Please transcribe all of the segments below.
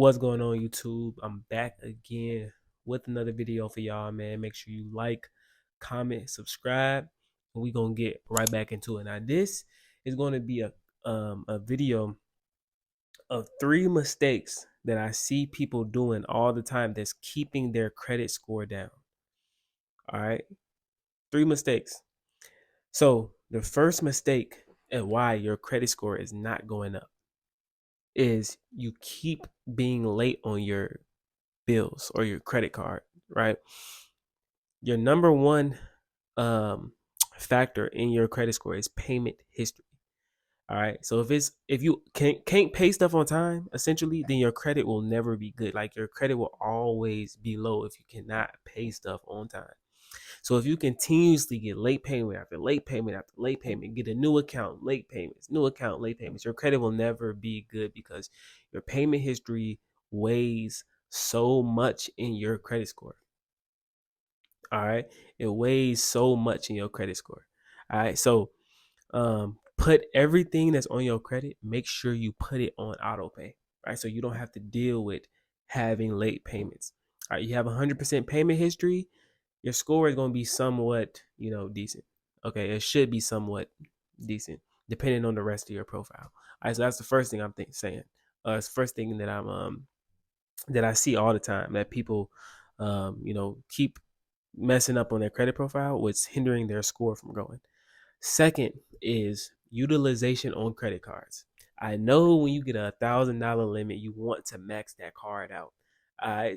What's going on, YouTube? I'm back again with another video for y'all, man. Make sure you like, comment, subscribe, and we gonna get right back into it. Now, this is going to be a video of 3 mistakes that I see people doing all the time that's keeping their credit score down. All right, 3 mistakes. So the first mistake and why your credit score is not going up is you keep being late on your bills or your credit card, right? Your number one um, factor in your credit score is payment history. All right. So if you can't pay stuff on time, essentially, then your credit will never be good. Like your credit will always be low if you cannot pay stuff on time. So if you continuously get late payment after late payment after late payment, get a new account, late payments, new account, late payments, your credit will never be good because your payment history weighs so much in your credit score. All right. It weighs so much in your credit score. All right. So put everything that's on your credit, make sure you put it on auto pay. Right. So you don't have to deal with having late payments. All right. You have 100% payment history. Your score is going to be somewhat, decent. Okay. It should be somewhat decent depending on the rest of your profile. All right. So that's the first thing I'm saying. It's the first thing that that I see all the time that people, keep messing up on their credit profile, what's hindering their score from going. Second is utilization on credit cards. I know when you get $1,000 limit, you want to max that card out.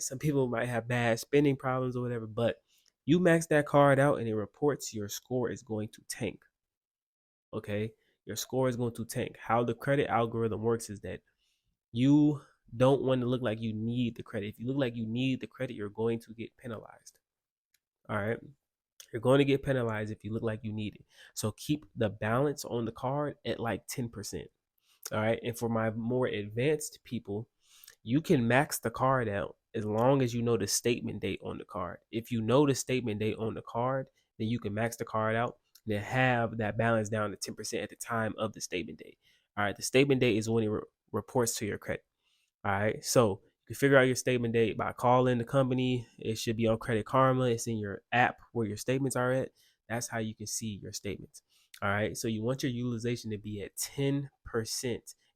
Some people might have bad spending problems or whatever, but you max that card out and it reports your score is going to tank. Okay, your score is going to tank. How the credit algorithm works is that you don't want to look like you need the credit. If you look like you need the credit, you're going to get penalized. All right. You're going to get penalized if you look like you need it. So keep the balance on the card at like 10%. All right. And for my more advanced people, you can max the card out as long as you know the statement date on the card. If you know the statement date on the card, then you can max the card out and then have that balance down to 10% at the time of the statement date. All right. The statement date is when it reports to your credit. All right. So you can figure out your statement date by calling the company. It should be on Credit Karma. It's in your app where your statements are at. That's how you can see your statements. All right. So you want your utilization to be at 10%,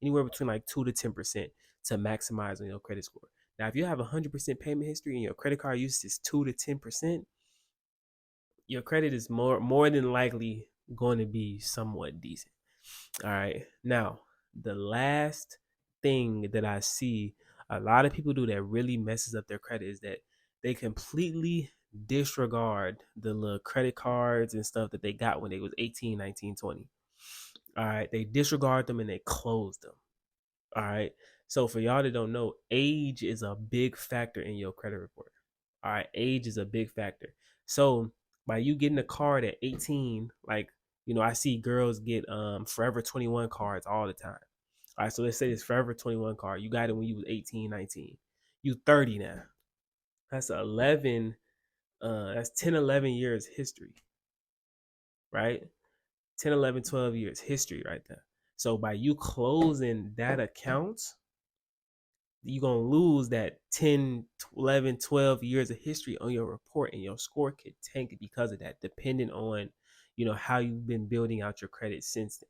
anywhere between like 2 to 10% to maximize on your credit score. Now, if you have 100% payment history and your credit card use is 2 to 10%, your credit is more than likely going to be somewhat decent. All right. Now, the last thing that I see a lot of people do that really messes up their credit is that they completely disregard the little credit cards and stuff that they got when they was 18, 19, 20. All right. They disregard them and they close them. All right. So for y'all that don't know, age is a big factor in your credit report. All right. Age is a big factor. So by you getting a card at 18, like, I see girls get Forever 21 cards all the time. All right. So let's say this Forever 21 card. You got it when you was 18, 19. You 30 now. That's 11, that's 10, 11 years history, right? 10, 11, 12 years history right there. So by you closing that account, you're going to lose that 10, 11, 12 years of history on your report, and your score could tank because of that, depending on, how you've been building out your credit since then.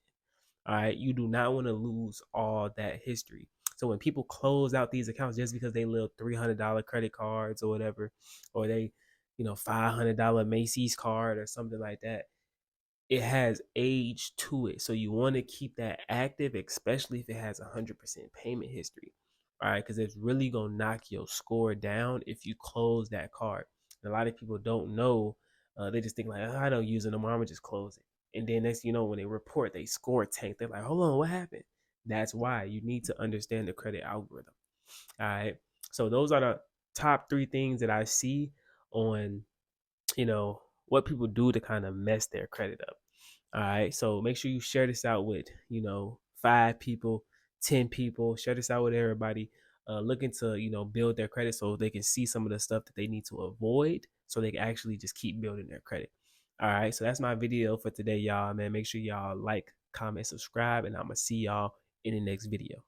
All right. You do not want to lose all that history. So when people close out these accounts just because they live $300 credit cards or whatever, or they, $500 Macy's card or something like that, it has age to it. So you want to keep that active, especially if it has 100% payment history. All right, because it's really gonna knock your score down if you close that card. And a lot of people don't know. They just think like, oh, I don't use it no more. I'm gonna just close it. And then next, when they report they score tank, they're like, hold on, what happened? That's why you need to understand the credit algorithm. All right. So those are the top 3 things that I see on, what people do to kind of mess their credit up. All right. So make sure you share this out with, 5 people, 10 people. Share this out with everybody looking to, build their credit so they can see some of the stuff that they need to avoid so they can actually just keep building their credit. All right. So that's my video for today, y'all, man. Make sure y'all like, comment, subscribe, and I'm going to see y'all in the next video.